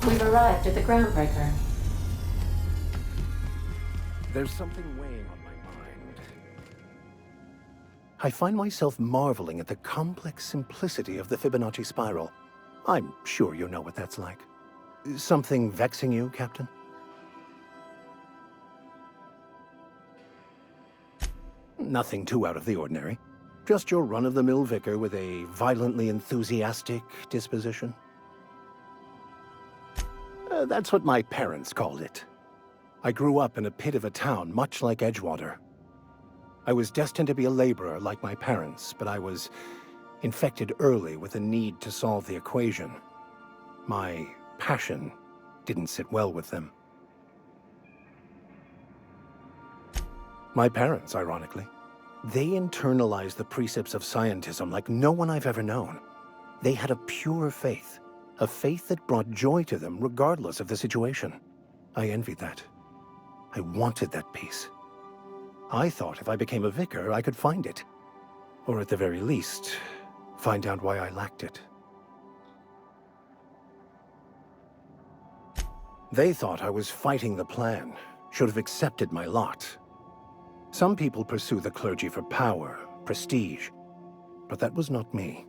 We've arrived at the Groundbreaker. There's something weighing on my mind. I find myself marveling at the complex simplicity of the Fibonacci spiral. I'm sure you know what that's like. Something vexing you, Captain? Nothing too out of the ordinary. Just your run-of-the-mill vicar with a violently enthusiastic disposition. That's what my parents called it. I grew up in a pit of a town much like Edgewater. I was destined to be a laborer like my parents, but I was infected early with a need to solve the equation. My passion didn't sit well with them. My parents, ironically. They internalized the precepts of scientism like no one I've ever known. They had a pure faith, a faith that brought joy to them regardless of the situation. I envied that. I wanted that peace. I thought if I became a vicar, I could find it. Or at the very least, find out why I lacked it. They thought I was fighting the plan, should have accepted my lot. Some people pursue the clergy for power, prestige, but that was not me.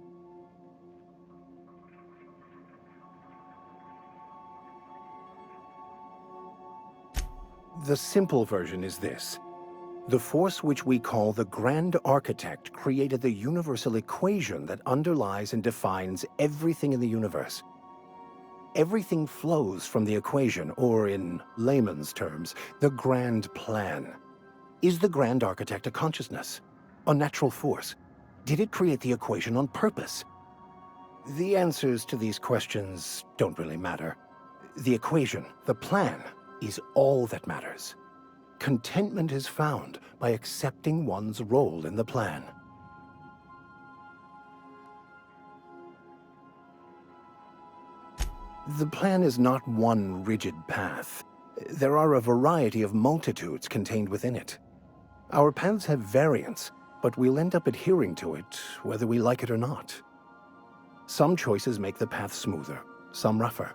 The simple version is this. The force which we call the Grand Architect created the universal equation that underlies and defines everything in the universe. Everything flows from the equation, or in layman's terms, the grand plan. Is the Grand Architect a consciousness? A natural force? Did it create the equation on purpose? The answers to these questions don't really matter. The equation, the plan, is all that matters. Contentment is found by accepting one's role in the plan. The plan is not one rigid path. There are a variety of multitudes contained within it. Our paths have variance, but we'll end up adhering to it, whether we like it or not. Some choices make the path smoother, some rougher.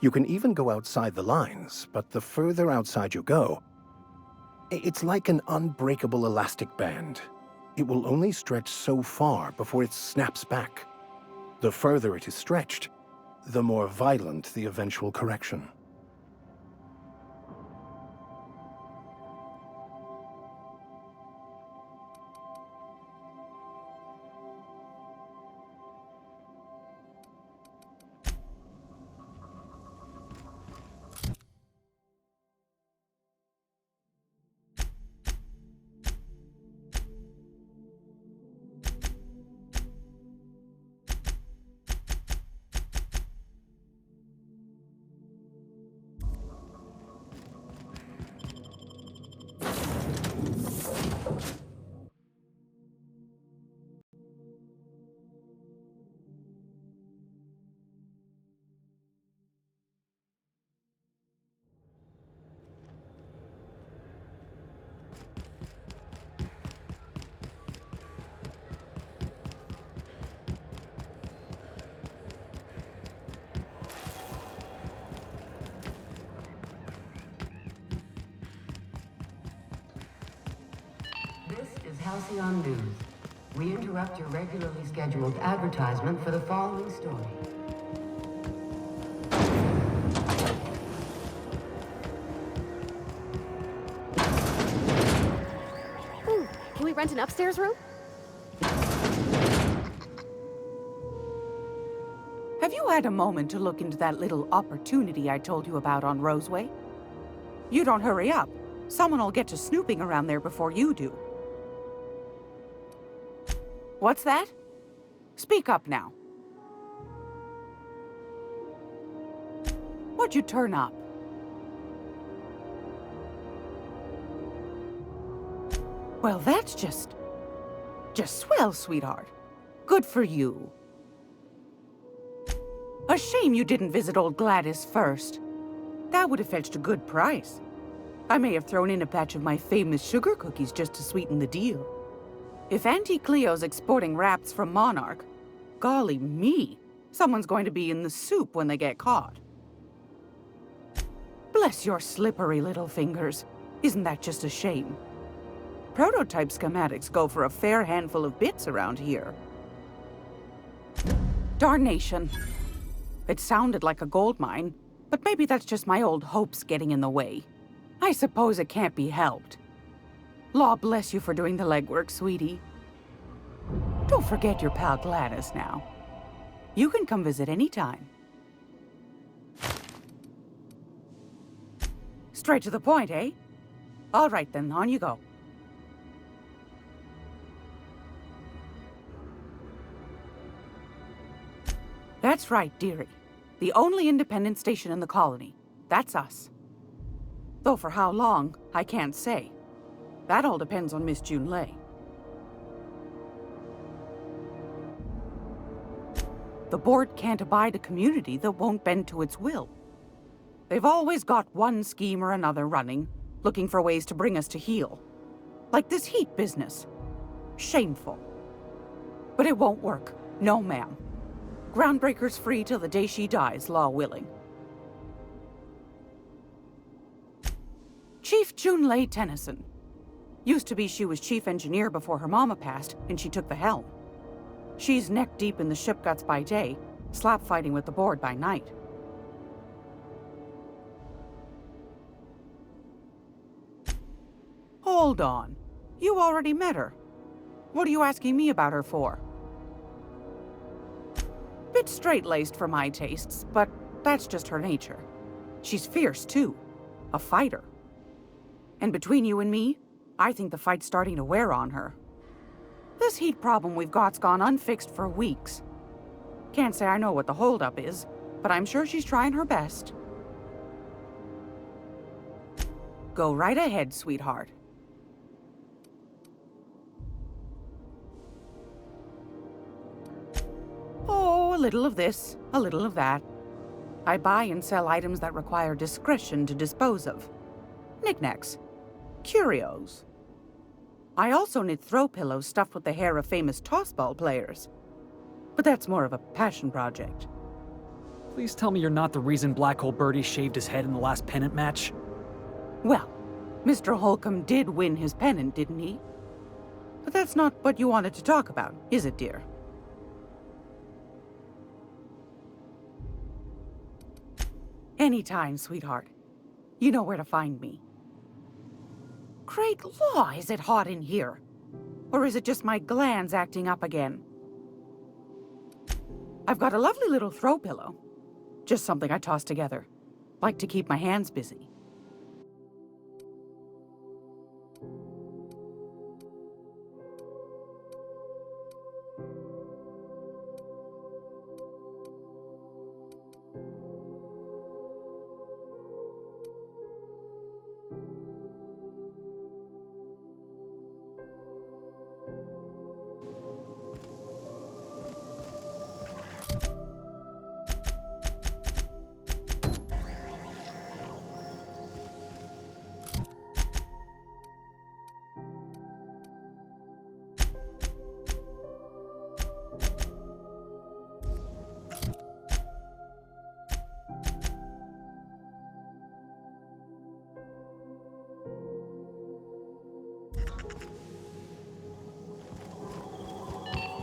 You can even go outside the lines, but the further outside you go, it's like an unbreakable elastic band. It will only stretch so far before it snaps back. The further it is stretched, the more violent the eventual correction. This is Halcyon News. We interrupt your regularly scheduled advertisement for the following story. Can we rent an upstairs room? Have you had a moment to look into that little opportunity I told you about on Roseway? You don't hurry up. Someone will get to snooping around there before you do. What's that? Speak up now. What'd you turn up? Well, that's just swell, sweetheart. Good for you. A shame you didn't visit old Gladys first. That would have fetched a good price. I may have thrown in a batch of my famous sugar cookies just to sweeten the deal. If Auntie Cleo's exporting wraps from Monarch, golly me, someone's going to be in the soup when they get caught. Bless your slippery little fingers. Isn't that just a shame? Prototype schematics go for a fair handful of bits around here. Darnation. It sounded like a gold mine, but maybe that's just my old hopes getting in the way. I suppose it can't be helped. Law bless you for doing the legwork, sweetie. Don't forget your pal Gladys now. You can come visit anytime. Straight to the point, eh? All right then, on you go. That's right, dearie. The only independent station in the colony. That's us. Though for how long, I can't say. That all depends on Miss Junlei. The board can't abide a community that won't bend to its will. They've always got one scheme or another running, looking for ways to bring us to heel. Like this heat business. Shameful. But it won't work. No, ma'am. Groundbreaker's free till the day she dies, law willing. Chief Junlei Tennyson. Used to be she was chief engineer before her mama passed, and she took the helm. She's neck deep in the ship guts by day, slap fighting with the board by night. Hold on. You already met her. What are you asking me about her for? Bit straight-laced for my tastes, but that's just her nature. She's fierce, too. A fighter. And between you and me, I think the fight's starting to wear on her. This heat problem we've got's gone unfixed for weeks. Can't say I know what the holdup is, but I'm sure she's trying her best. Go right ahead, sweetheart. Oh, a little of this, a little of that. I buy and sell items that require discretion to dispose of. Knickknacks. Curios. I also knit throw pillows stuffed with the hair of famous tossball players. But that's more of a passion project. Please tell me you're not the reason Black Hole Birdie shaved his head in the last pennant match. Well, Mr. Holcomb did win his pennant, didn't he? But that's not what you wanted to talk about, is it, dear? Anytime, sweetheart. You know where to find me. Great law, is it hot in here? Or is it just my glands acting up again? I've got a lovely little throw pillow. Just something I toss together. Like to keep my hands busy.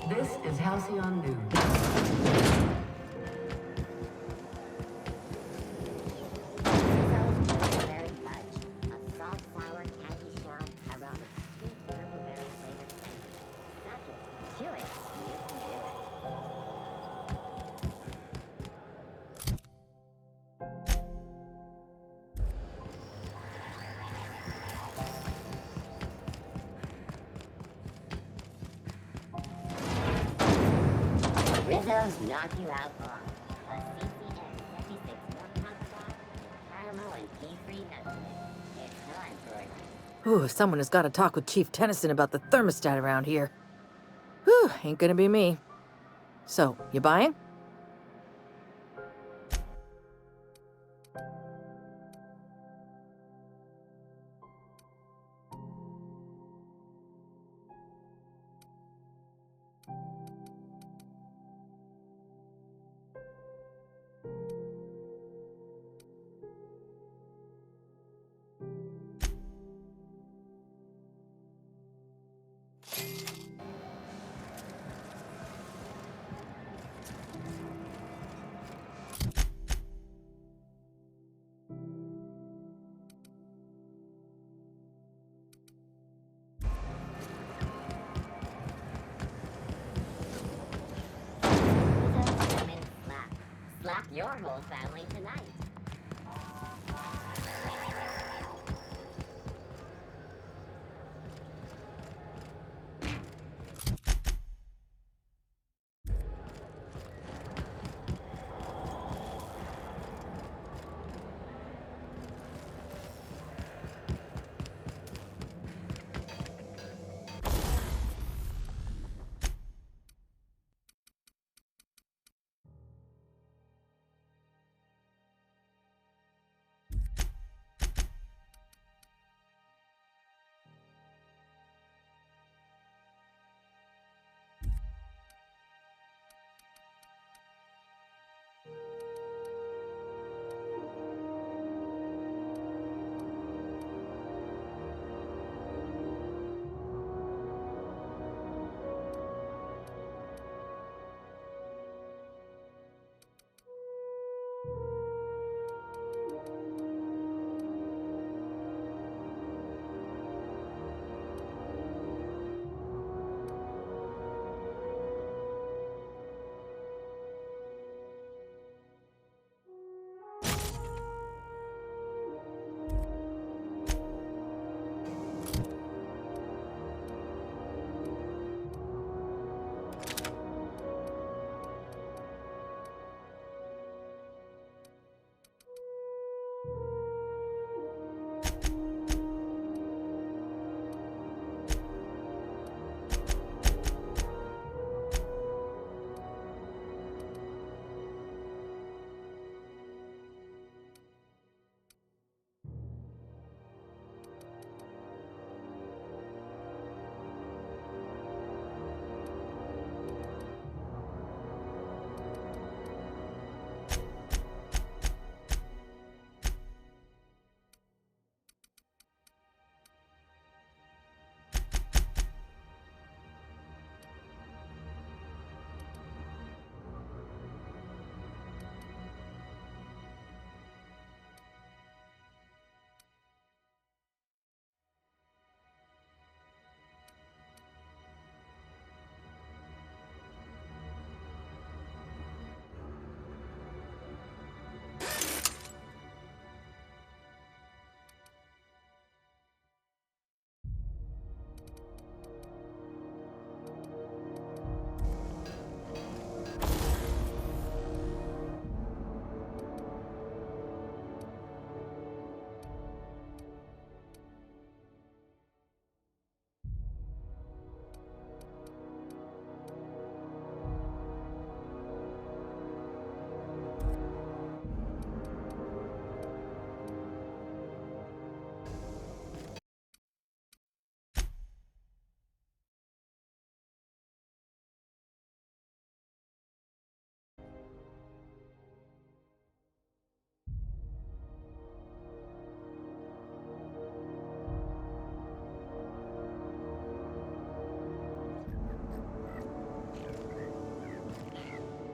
This is Halcyon News. Berry fudge, a salt sour candy shell aroma, sweet purple-berry flavored candy. Suck it, chew it, you can do it. Rizzo's knock you out raw. A CCN 76 more punk caramel and tea-free nuts. It's time for it. Ooh, someone has got to talk with Chief Tennyson about the thermostat around here. Whew, ain't gonna be me. So, you buying? your whole family tonight.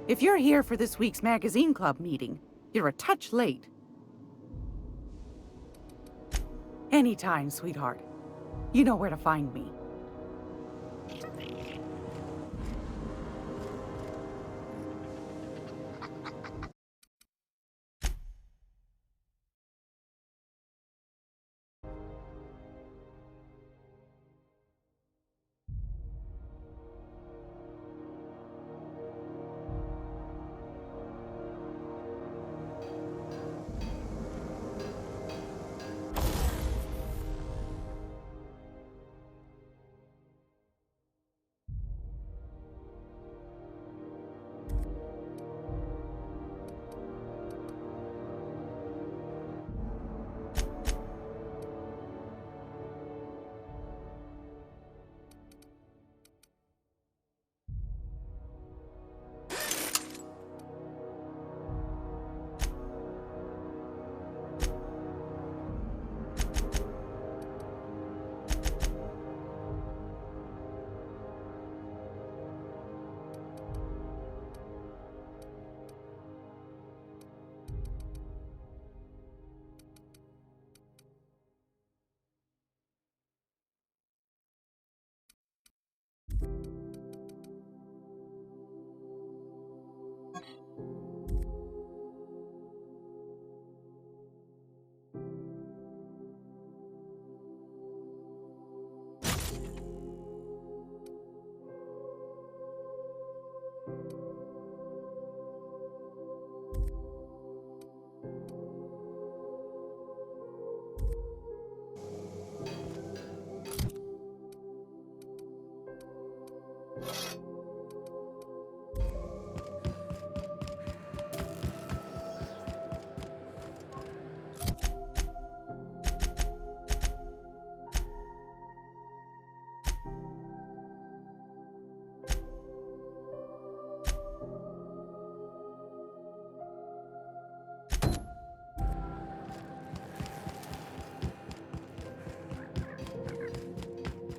If you're here for this week's magazine club meeting, you're a touch late. Anytime, sweetheart. You know where to find me.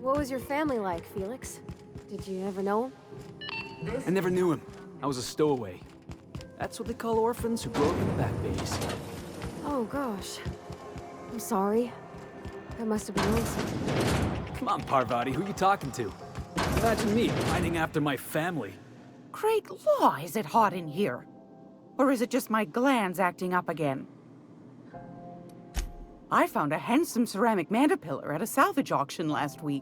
What was your family like, Felix? Did you ever know him? I never knew him. I was a stowaway. That's what they call orphans who grow up in the back bays. Oh, gosh. I'm sorry. That must have been lonesome. Come on, Parvati, who you talking to? Imagine me hiding after my family. Great law, is it hot in here? Or is it just my glands acting up again? I found a handsome ceramic mandapillar at a salvage auction last week.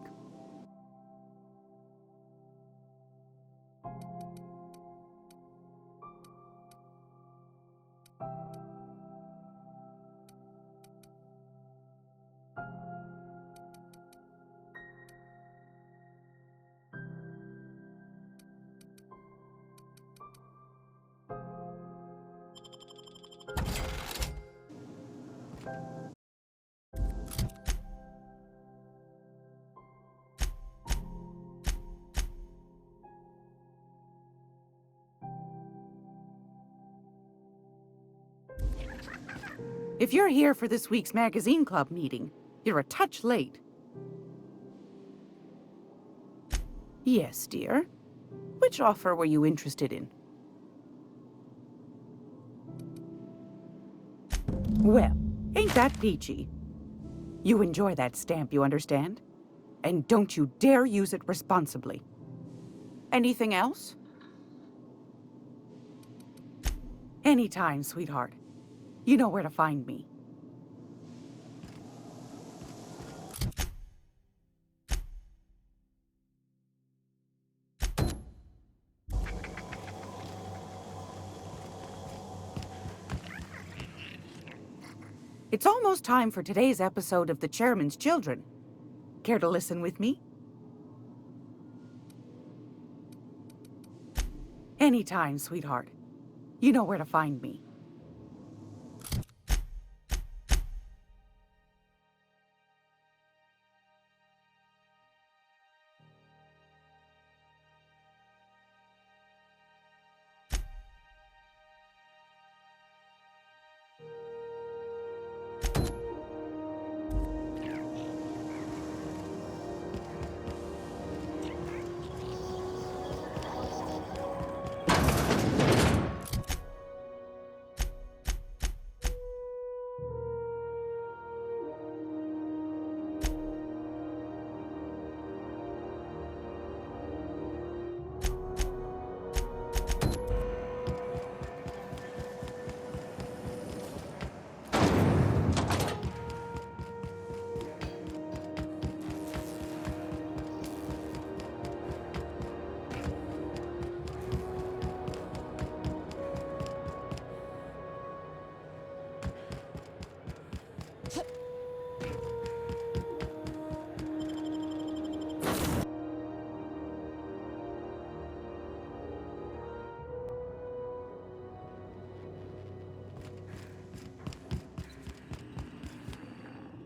If you're here for this week's magazine club meeting, you're a touch late. Yes, dear. Which offer were you interested in? Well, ain't that peachy? You enjoy that stamp, you understand? And don't you dare use it responsibly. Anything else? Anytime, sweetheart. You know where to find me. It's almost time for today's episode of The Chairman's Children. Care to listen with me? Anytime, sweetheart. You know where to find me.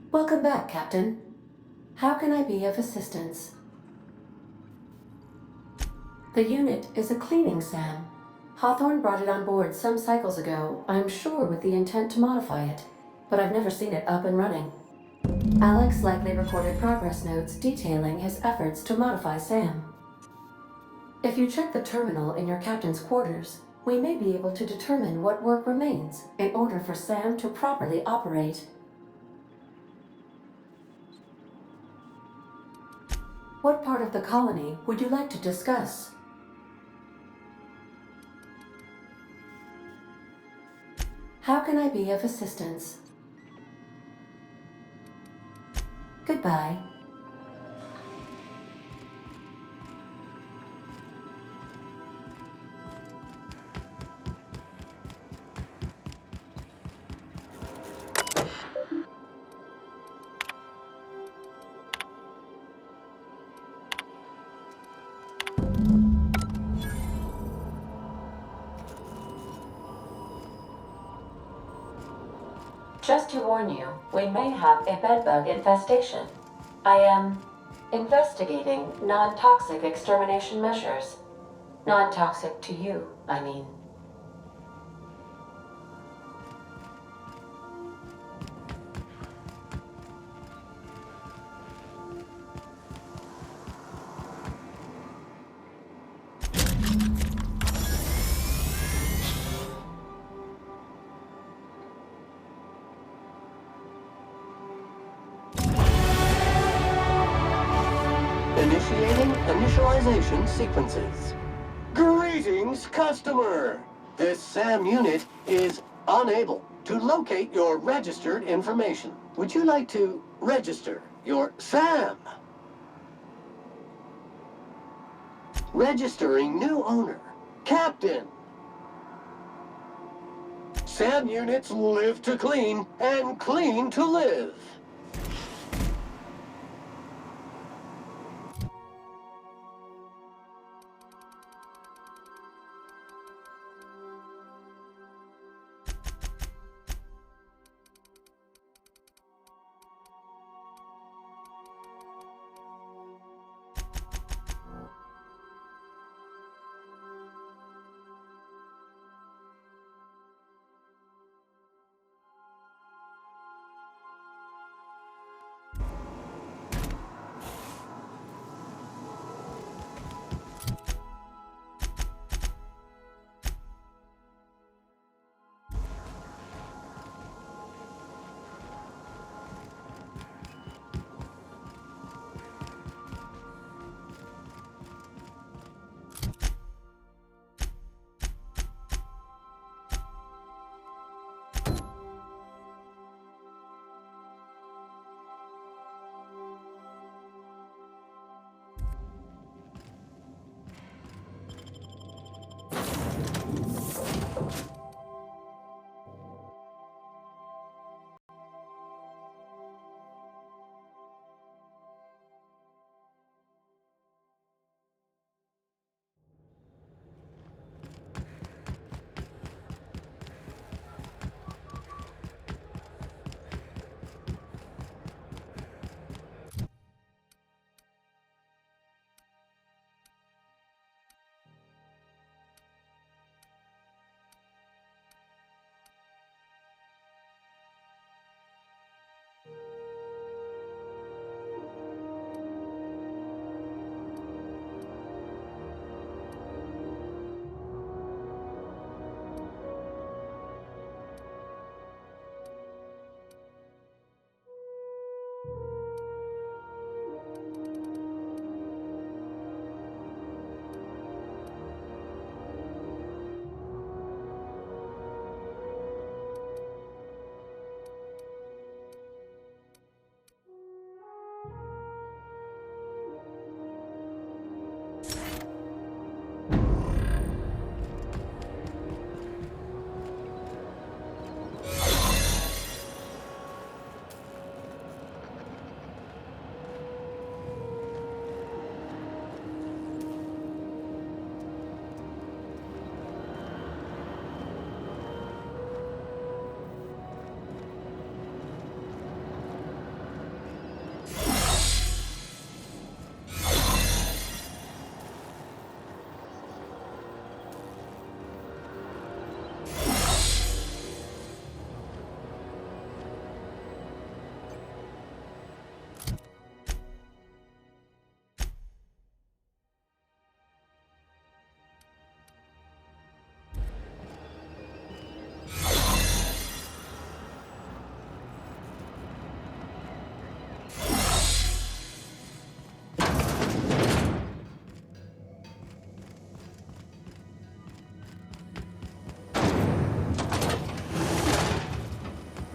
Welcome back, Captain. How can I be of assistance? The unit is a cleaning SAM. Hawthorne brought it on board some cycles ago, I'm sure with the intent to modify it, but I've never seen it up and running. Alex likely recorded progress notes detailing his efforts to modify SAM. If you check the terminal in your captain's quarters, we may be able to determine what work remains in order for SAM to properly operate. What part of the colony would you like to discuss? How can I be of assistance? Goodbye. Just to warn you, we may have a bedbug infestation. I am investigating non-toxic extermination measures. Non-toxic to you, I mean. Initiating initialization sequences. Greetings, customer! This SAM unit is unable to locate your registered information. Would you like to register your SAM? Registering new owner. Captain. SAM units live to clean and clean to live.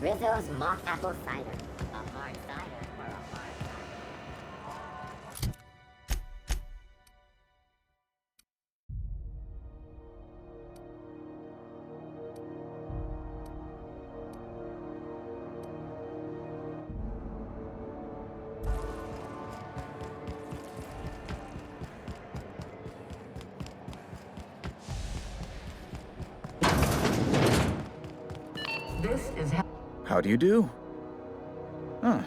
Rizzo's mock apple cider. A hard cider for a hard This is how. How do you do? Ah,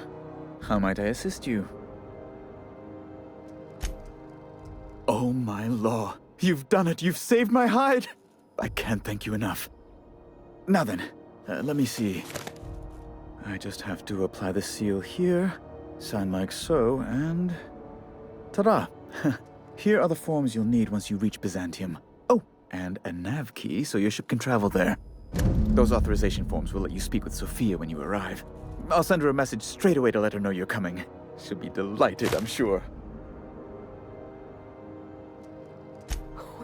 how might I assist you? Oh my law, you've done it, you've saved my hide! I can't thank you enough. Now then, let me see. I just have to apply the seal here, sign like so, and... ta-da! Here are the forms you'll need once you reach Byzantium. Oh, and a nav key so your ship can travel there. Those authorization forms will let you speak with Sophia when you arrive. I'll send her a message straight away to let her know you're coming. She'll be delighted, I'm sure.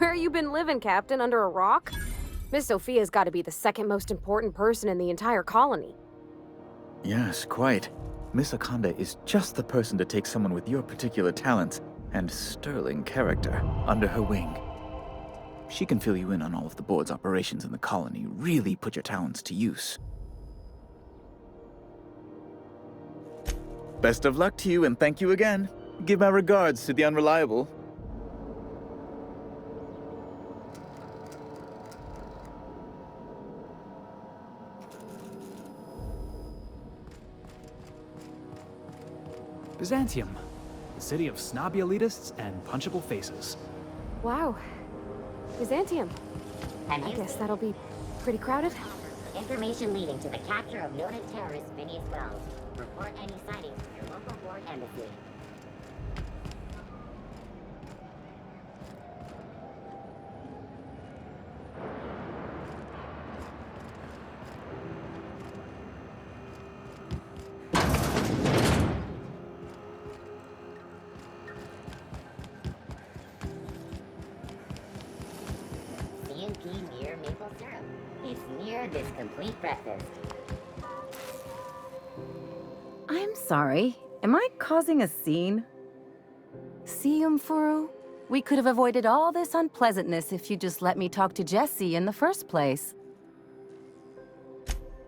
Where you been living, Captain? Under a rock? Miss Sophia's got to be the second most important person in the entire colony. Yes, quite. Miss Akonda is just the person to take someone with your particular talents and sterling character under her wing. She can fill you in on all of the board's operations in the colony, really put your talents to use. Best of luck to you, and thank you again. Give my regards to the Unreliable. Byzantium, the city of snobby elitists and punchable faces. Wow. Byzantium. Have I you guess seen that'll be pretty crowded. information leading to the capture of noted terrorist Phineas Wells? Report any sightings to your local board embassy. C&P near maple syrup. It's near this complete breakfast. I'm sorry. Am I causing a scene? See, Umfuru? We could have avoided all this unpleasantness if you just let me talk to Jessie in the first place.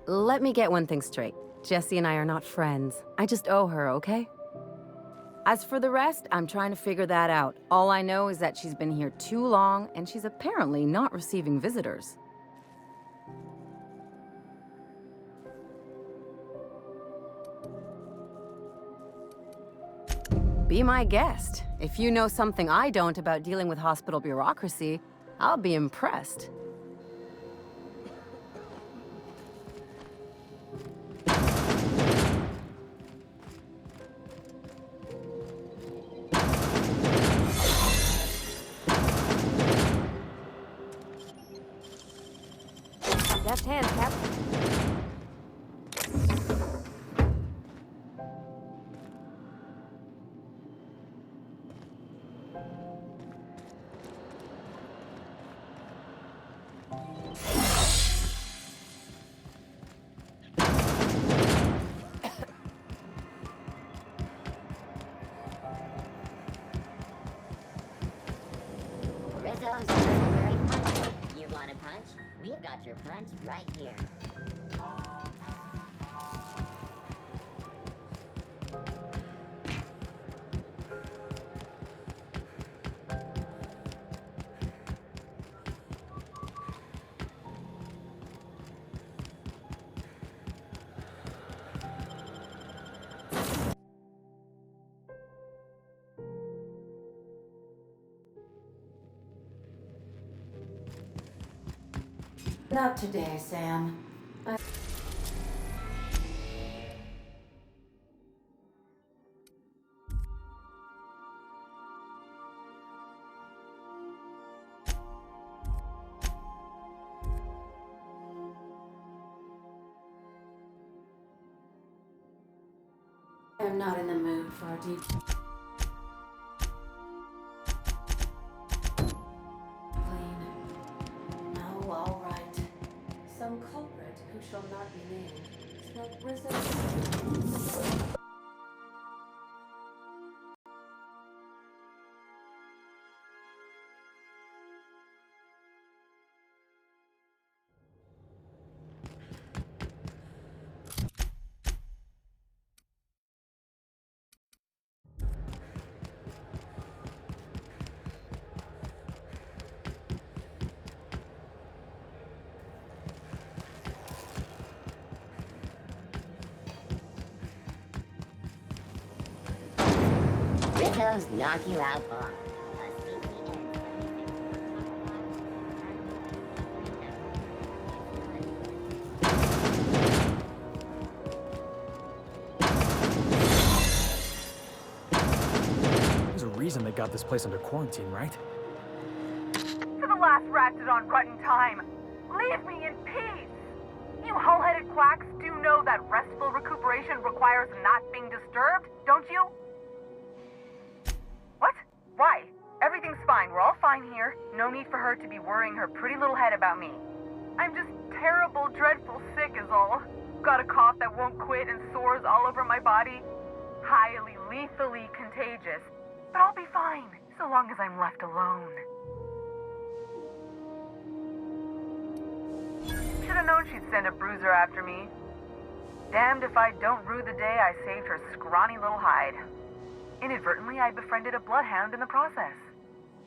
Let me get one thing straight. Jessie and I are not friends. I just owe her, okay? As for the rest, I'm trying to figure that out. All I know is that she's been here too long, and she's apparently not receiving visitors. Be my guest. If you know something I don't about dealing with hospital bureaucracy, I'll be impressed. Left hand, Cap. Rizzo's very punch. You want a punch? We've got your punch right here. Not today, Sam. I'm not in the mood for a deep... No, all right. Some culprit who shall not be named smoked Rizzo. Rizzo's knock you out bar. There's a reason they got this place under quarantine, right? For the last ratted on rotten time, leave me in peace! You hull-headed quacks do know that restful recuperation requires not being disturbed, don't you? What? Why? Everything's fine. We're all fine. fine here. No need for her to be worrying her pretty little head about me. I'm just terrible, dreadful sick is all. Got a cough that won't quit and sores all over my body. Highly, lethally contagious. But I'll be fine, so long as I'm left alone. Should have known she'd send a bruiser after me. Damned if I don't rue the day I saved her scrawny little hide. Inadvertently, I befriended a bloodhound in the process.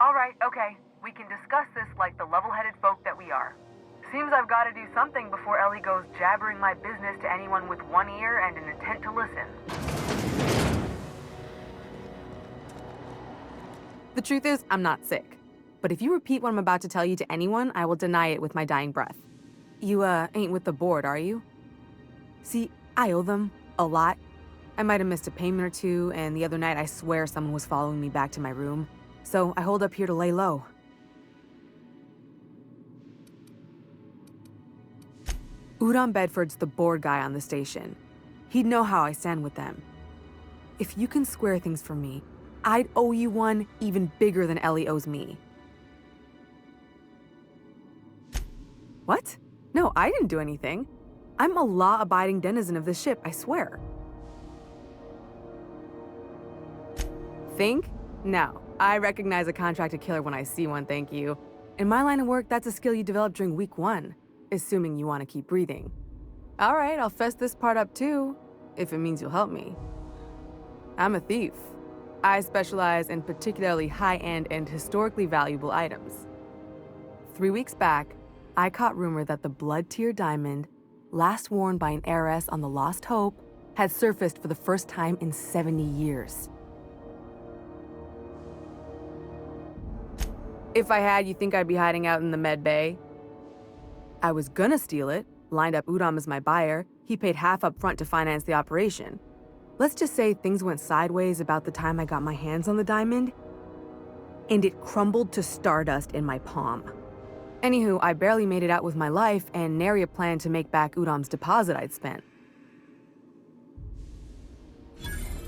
Alright, okay. We can discuss this like the level-headed folk that we are. Seems I've got to do something before Ellie goes jabbering my business to anyone with one ear and an intent to listen. The truth is, I'm not sick. But if you repeat what I'm about to tell you to anyone, I will deny it with my dying breath. You, ain't with the board, are you? See, I owe them a lot. I might have missed a payment or two, and the other night I swear someone was following me back to my room. So I hold up here to lay low. Udom Bedford's the board guy on the station. He'd know how I stand with them. If you can square things for me, I'd owe you one even bigger than Ellie owes me. What? No, I didn't do anything. I'm a law-abiding denizen of this ship, I swear. Think? No. I recognize a contracted killer when I see one, thank you. In my line of work, that's a skill you develop during week 1, assuming you want to keep breathing. All right, I'll fess this part up too, if it means you'll help me. I'm a thief. I specialize in particularly high-end and historically valuable items. 3 weeks back, I caught rumor that the Blood Tier diamond, last worn by an heiress on the Lost Hope, had surfaced for the first time in 70 years. If I had, you think I'd be hiding out in the med bay? I was gonna steal it, lined up Udom as my buyer. He paid half up front to finance the operation. Let's just say things went sideways about the time I got my hands on the diamond, and it crumbled to stardust in my palm. Anywho, I barely made it out with my life, and nary a plan to make back Udom's deposit I'd spent.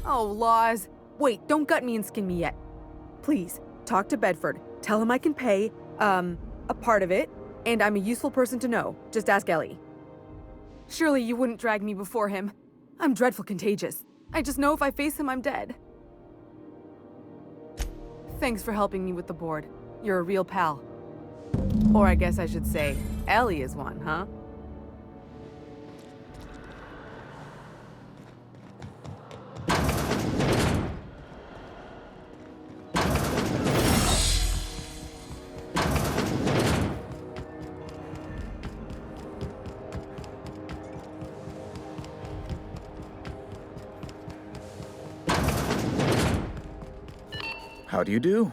Oh, laws. Wait, don't gut me and skin me yet. Please, talk to Bedford. Tell him I can pay, a part of it, and I'm a useful person to know. Just ask Ellie. Surely you wouldn't drag me before him. I'm dreadful contagious. I just know if I face him, I'm dead. Thanks for helping me with the board. You're a real pal. Or I guess I should say, Ellie is one, huh? How do you do?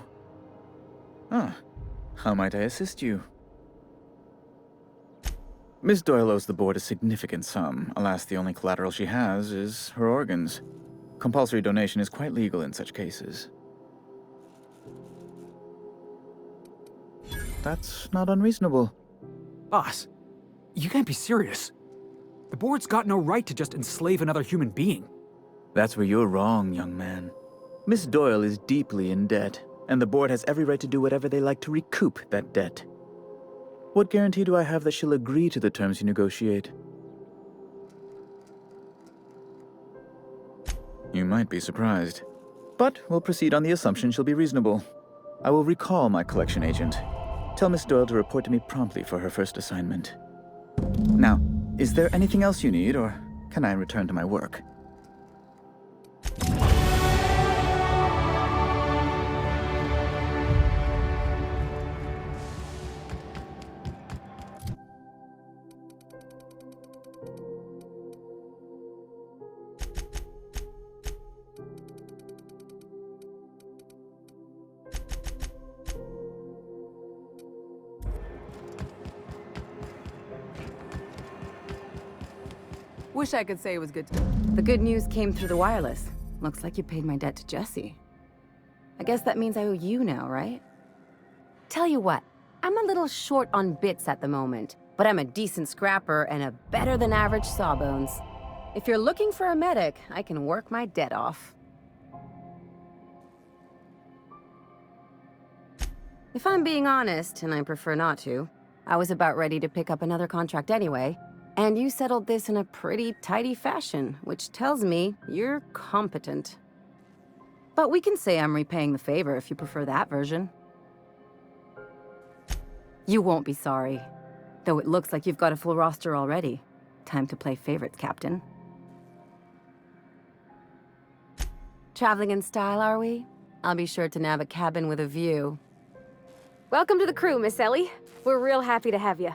Ah, how might I assist you? Miss Doyle owes the board a significant sum. Alas, the only collateral she has is her organs. Compulsory donation is quite legal in such cases. That's not unreasonable. Boss, you can't be serious. The board's got no right to just enslave another human being. That's where you're wrong, young man. Miss Doyle is deeply in debt, and the board has every right to do whatever they like to recoup that debt. What guarantee do I have that she'll agree to the terms you negotiate? You might be surprised. But we'll proceed on the assumption she'll be reasonable. I will recall my collection agent. Tell Miss Doyle to report to me promptly for her first assignment. Now, is there anything else you need, or can I return to my work? Wish I could say it was good. The good news came through the wireless. Looks like you paid my debt to Jesse. I guess that means I owe you now, right? Tell you what, I'm a little short on bits at the moment, but I'm a decent scrapper and a better-than-average sawbones. If you're looking for a medic, I can work my debt off. If I'm being honest, and I prefer not to, I was about ready to pick up another contract anyway, and you settled this in a pretty tidy fashion, which tells me you're competent. But we can say I'm repaying the favor if you prefer that version. You won't be sorry, though it looks like you've got a full roster already. Time to play favorites, Captain. Traveling in style, are we? I'll be sure to nab a cabin with a view. Welcome to the crew, Miss Ellie. We're real happy to have you.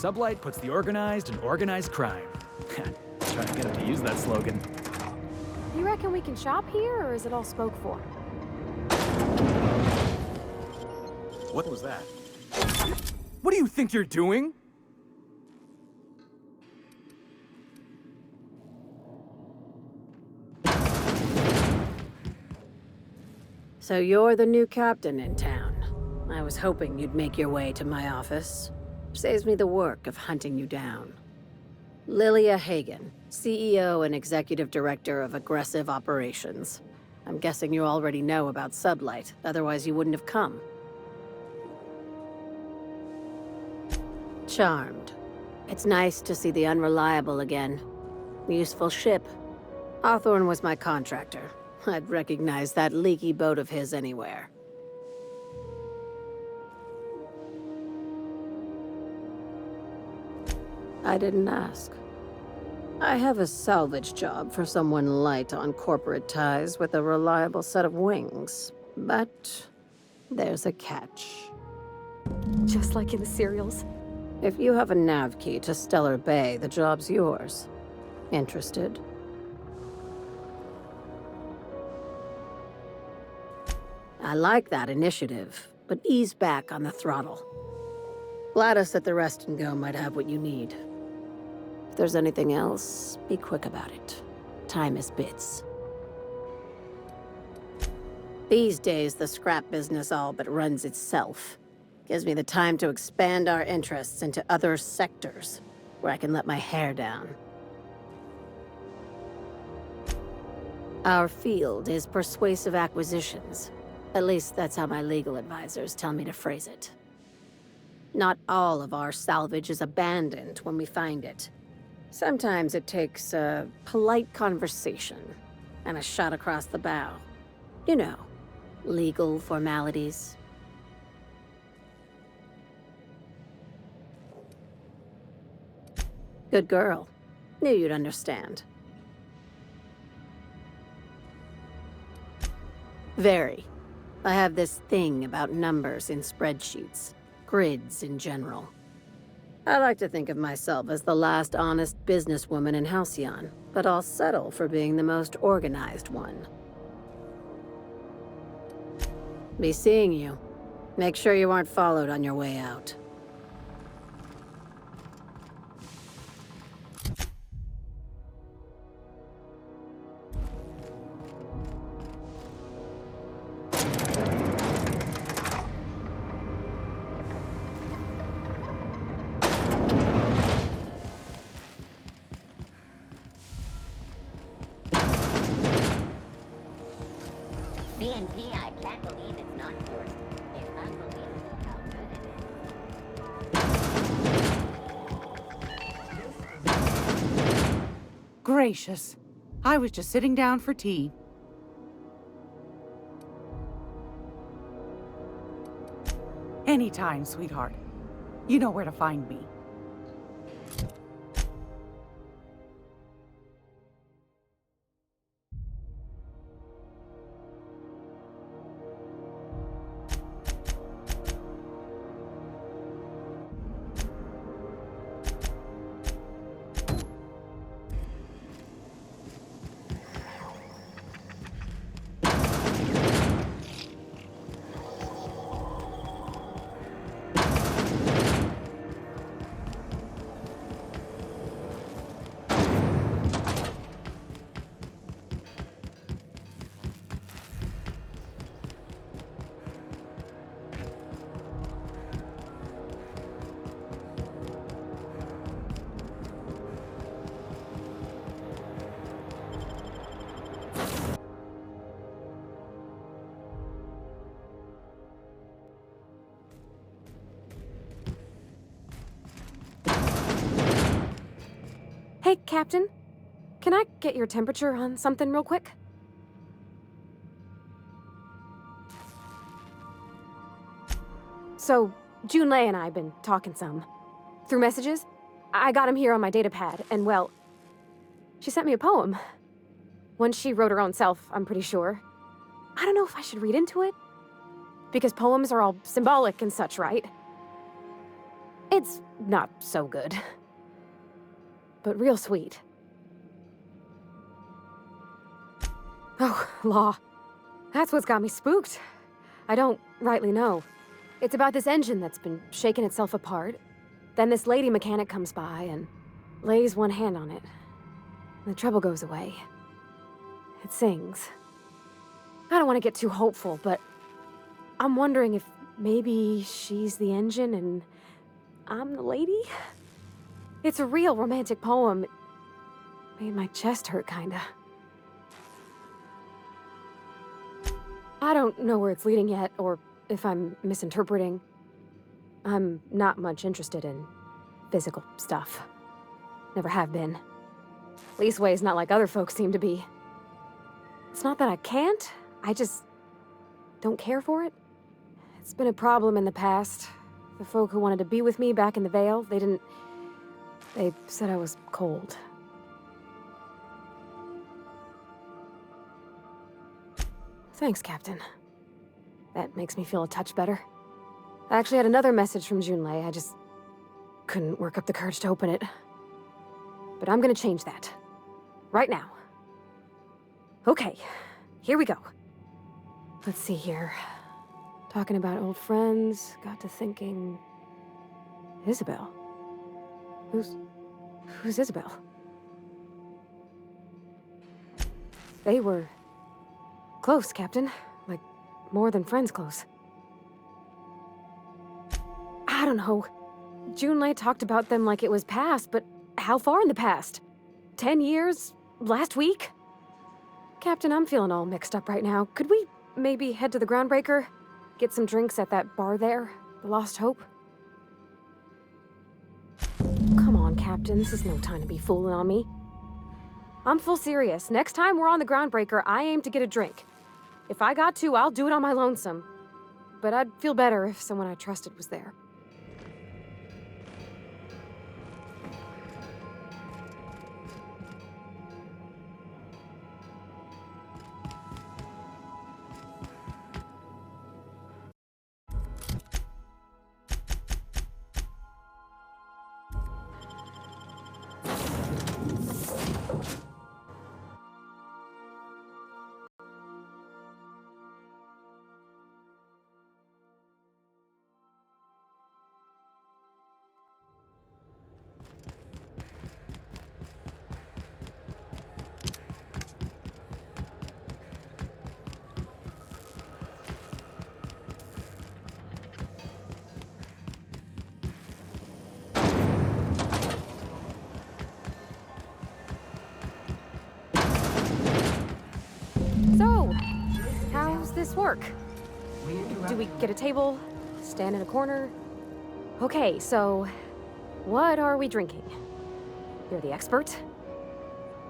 Sublight puts the organized in organized crime. Trying to get him to use that slogan. You reckon we can shop here, or is it all spoke for? What was that? What do you think you're doing? So you're the new captain in town. I was hoping you'd make your way to my office. Saves me the work of hunting you down. Lilia Hagen, CEO and Executive Director of Aggressive Operations. I'm guessing you already know about Sublight, otherwise you wouldn't have come. Charmed. It's nice to see the Unreliable again. Useful ship. Hawthorne was my contractor. I'd recognize that leaky boat of his anywhere. I didn't ask. I have a salvage job for someone light on corporate ties with a reliable set of wings. But there's a catch. Just like in the serials? If you have a nav key to Stellar Bay, the job's yours. Interested? I like that initiative, but ease back on the throttle. Gladys at the Rest and Go might have what you need. If there's anything else, be quick about it. Time is bits. These days, the scrap business all but runs itself. Gives me the time to expand our interests into other sectors, where I can let my hair down. Our field is persuasive acquisitions. At least that's how my legal advisors tell me to phrase it. Not all of our salvage is abandoned when we find it. Sometimes it takes a polite conversation and a shot across the bow. You know, legal formalities. Good girl. Knew you'd understand. Very. I have this thing about numbers in spreadsheets. Grids in general. I like to think of myself as the last honest businesswoman in Halcyon, but I'll settle for being the most organized one. Be seeing you. Make sure you aren't followed on your way out. Gee, I can't believe it's not yours. It's unbelievable how good it is. Gracious. I was just sitting down for tea. Anytime, sweetheart. You know where to find me. Hey, Captain. Can I get your temperature on something real quick? So, Junlei and I have been talking some. Through messages. I got him here on my datapad, and well, she sent me a poem. One she wrote her own self, I'm pretty sure. I don't know if I should read into it. Because poems are all symbolic and such, right? It's not so good. But real sweet. Oh, Law. That's what's got me spooked. I don't rightly know. It's about this engine that's been shaking itself apart. Then this lady mechanic comes by and lays one hand on it. The trouble goes away. It sings. I don't want to get too hopeful, but I'm wondering if maybe she's the engine and I'm the lady? It's a real romantic poem. It made my chest hurt, kinda. I don't know where it's leading yet, or if I'm misinterpreting. I'm not much interested in physical stuff. Never have been. Leastways not like other folks seem to be. It's not that I can't, I just don't care for it. It's been a problem in the past. The folk who wanted to be with me back in the Vale, they said I was cold. Thanks, Captain. That makes me feel a touch better. I actually had another message from Junlei. I just couldn't work up the courage to open it. But I'm gonna change that. Right now. Okay, here we go. Let's see here. Talking about old friends, got to thinking... Isabel? Who's Isabel? They were... close, Captain. Like, more than friends close. I don't know. Junlei talked about them like it was past, but how far in the past? 10 years? Last week? Captain, I'm feeling all mixed up right now. Could we maybe head to the Groundbreaker? Get some drinks at that bar there? The Lost Hope? Come on, Captain. This is no time to be fooling on me. I'm full serious. Next time we're on the Groundbreaker, I aim to get a drink. If I got to, I'll do it on my lonesome. But I'd feel better if someone I trusted was there. work? We interrupt. Do we get a table? Stand in a corner? Okay, so what are we drinking? You're the expert.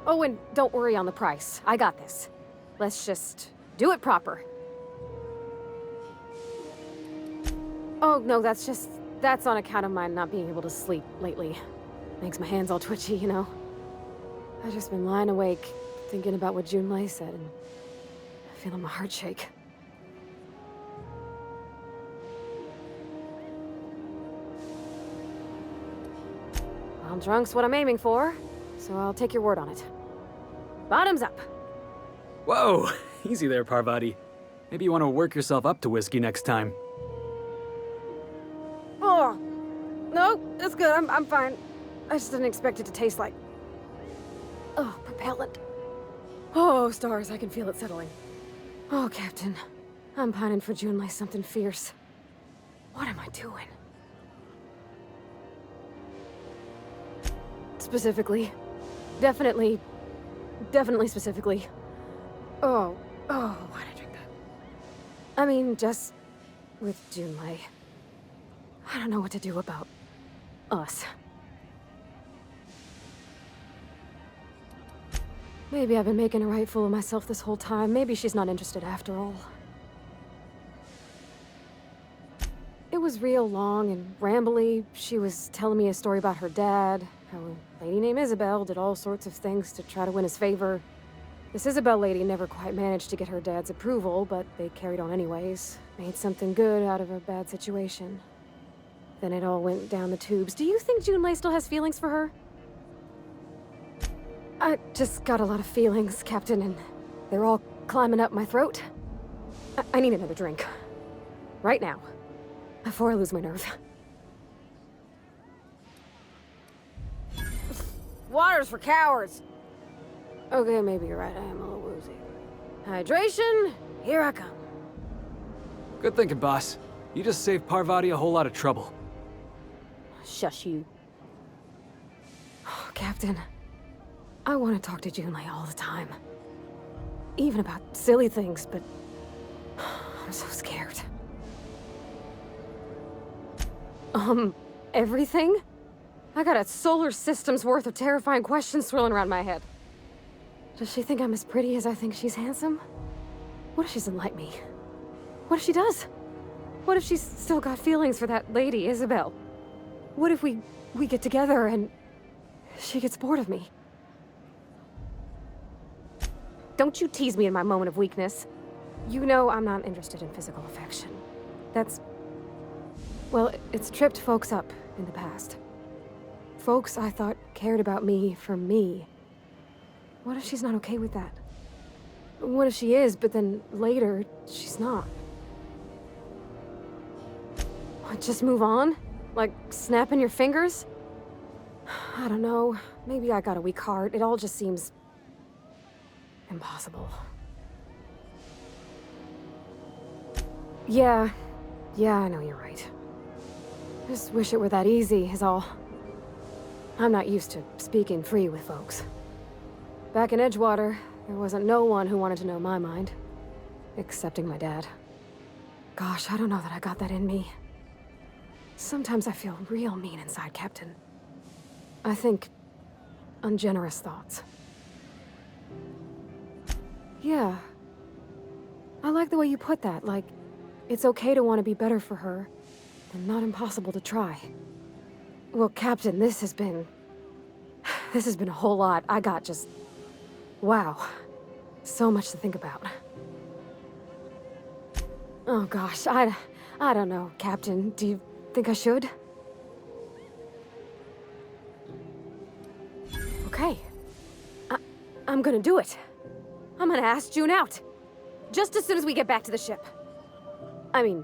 Oh, and don't worry on the price. I got this. Let's just do it proper. Oh, no, that's on account of my not being able to sleep lately. Makes my hands all twitchy, you know? I've just been lying awake, thinking about what Junlei said, and feeling my heart shake. Well, drunk's what I'm aiming for, so I'll take your word on it. Bottoms up. Whoa! Easy there, Parvati. Maybe you want to work yourself up to whiskey next time. Oh, no, it's good. I'm fine. I just didn't expect it to taste like... Oh, propellant. Oh, stars, I can feel it settling. Oh, Captain. I'm pining for Junlei something fierce. What am I doing? Specifically. Definitely specifically. Oh, why'd I drink that? I mean, just with Junlei. I don't know what to do about us. Maybe I've been making a right fool of myself this whole time. Maybe she's not interested after all. It was real long and rambly. She was telling me a story about her dad, how a lady named Isabel did all sorts of things to try to win his favor. This Isabel lady never quite managed to get her dad's approval, but they carried on anyways. Made something good out of a bad situation. Then it all went down the tubes. Do you think Junlei still has feelings for her? I just got a lot of feelings, Captain, and they're all climbing up my throat. I need another drink. Right now. Before I lose my nerve. Water's for cowards! Okay, maybe you're right. I am a little woozy. Hydration, here I come. Good thinking, boss. You just saved Parvati a whole lot of trouble. Shush you. Oh, Captain, I want to talk to Junlei all the time. Even about silly things, but I'm so scared. Everything? I got a solar system's worth of terrifying questions swirling around my head. Does she think I'm as pretty as I think she's handsome? What if she doesn't like me? What if she does? What if she's still got feelings for that lady, Isabel? What if we get together and she gets bored of me? Don't you tease me in my moment of weakness. You know I'm not interested in physical affection. That's... well, it's tripped folks up in the past. Folks I thought cared about me for me. What if she's not okay with that? What if she is, but then later, she's not? What, just move on? Like, snapping your fingers? I don't know. Maybe I got a weak heart. It all just seems... impossible. Yeah, I know you're right. Just wish it were that easy, is all. I'm not used to speaking free with folks. Back in Edgewater, there wasn't no one who wanted to know my mind. Excepting my dad. Gosh, I don't know that I got that in me. Sometimes I feel real mean inside, Captain. I think ungenerous thoughts. Yeah. I like the way you put that, like, it's okay to want to be better for her, and not impossible to try. Well, Captain, this has been a whole lot. I got just... wow. So much to think about. Oh gosh, I don't know, Captain. Do you think I should? Okay. I'm gonna do it. I'm gonna ask June out. Just as soon as we get back to the ship. I mean,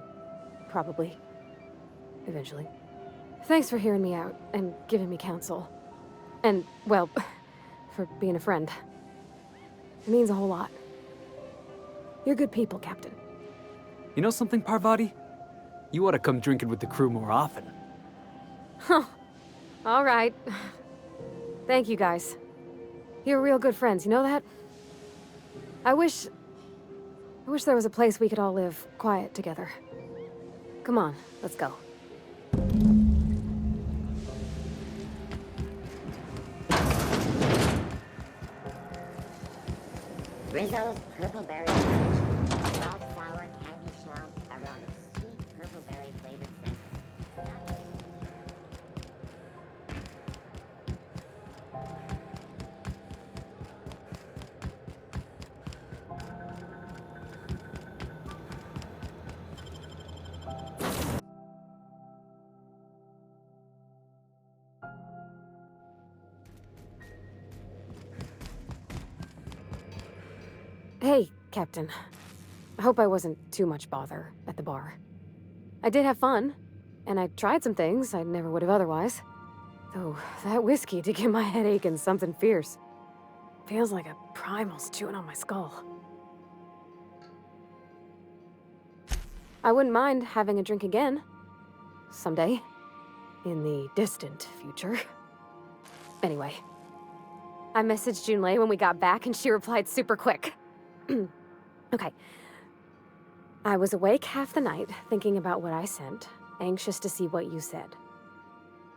probably. Eventually. Thanks for hearing me out and giving me counsel. And, well, for being a friend. It means a whole lot. You're good people, Captain. You know something, Parvati? You ought to come drinking with the crew more often. Huh. All right. Thank you, guys. You're real good friends, you know that? I wish I wish there was a place we could all live quiet together. Come on, let's go. Rizzo's Purple Berry Punch. Soft sour candy shell aroma. Sweet purple berry flavored scent. Hey, Captain. I hope I wasn't too much bother at the bar. I did have fun, and I tried some things I never would have otherwise. Though, that whiskey did give my head aching something fierce. Feels like a primal's chewing on my skull. I wouldn't mind having a drink again. Someday. In the distant future. Anyway. I messaged Junlei when we got back, and she replied super quick. Okay. I was awake half the night, thinking about what I sent, anxious to see what you said.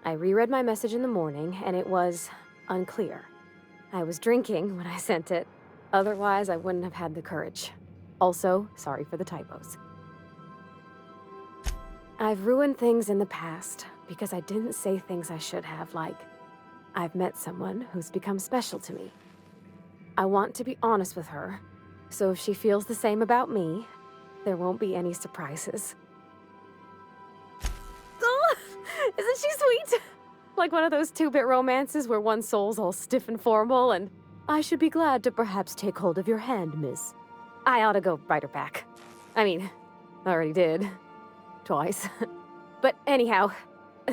I reread my message in the morning, and it was unclear. I was drinking when I sent it. Otherwise, I wouldn't have had the courage. Also, sorry for the typos. I've ruined things in the past because I didn't say things I should have, like, I've met someone who's become special to me. I want to be honest with her, so if she feels the same about me, there won't be any surprises. Oh, isn't she sweet? Like one of those two-bit romances where one soul's all stiff and formal and, I should be glad to perhaps take hold of your hand, miss. I ought to go write her back. I mean, I already did. Twice. But anyhow,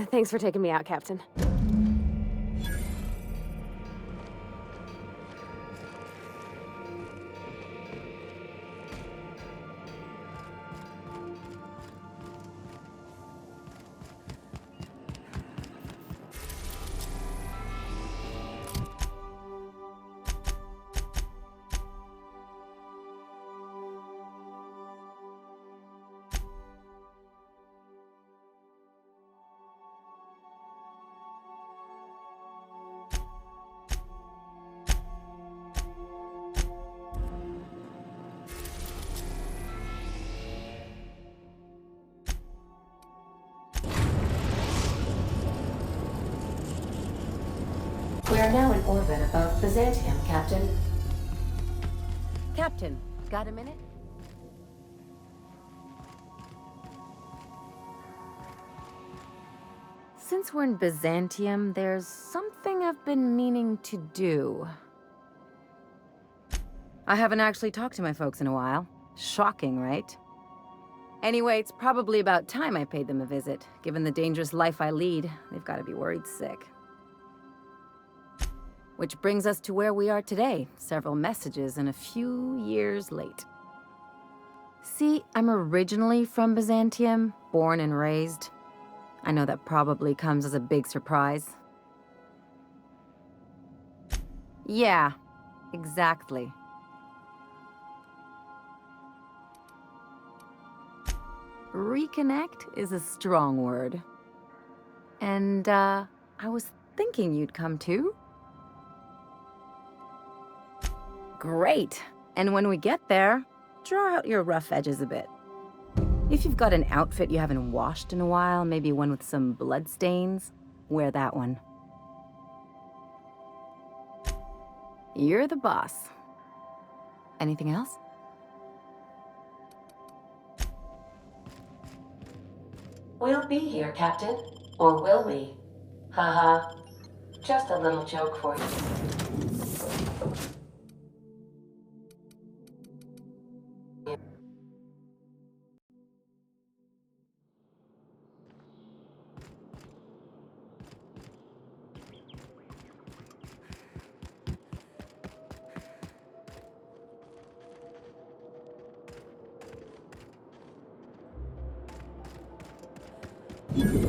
thanks for taking me out, Captain. We are now in orbit above Byzantium, Captain. Captain, got a minute? Since we're in Byzantium, there's something I've been meaning to do. I haven't actually talked to my folks in a while. Shocking, right? Anyway, it's probably about time I paid them a visit. Given the dangerous life I lead, they've got to be worried sick. Which brings us to where we are today, several messages and a few years late. See, I'm originally from Byzantium, born and raised. I know that probably comes as a big surprise. Yeah, exactly. Reconnect is a strong word. And, I was thinking you'd come too. Great. And when we get there, draw out your rough edges a bit. If you've got an outfit you haven't washed in a while, maybe one with some blood stains, wear that one. You're the boss. Anything else? We'll be here, Captain. Or will we? Haha. Just a little joke for you. You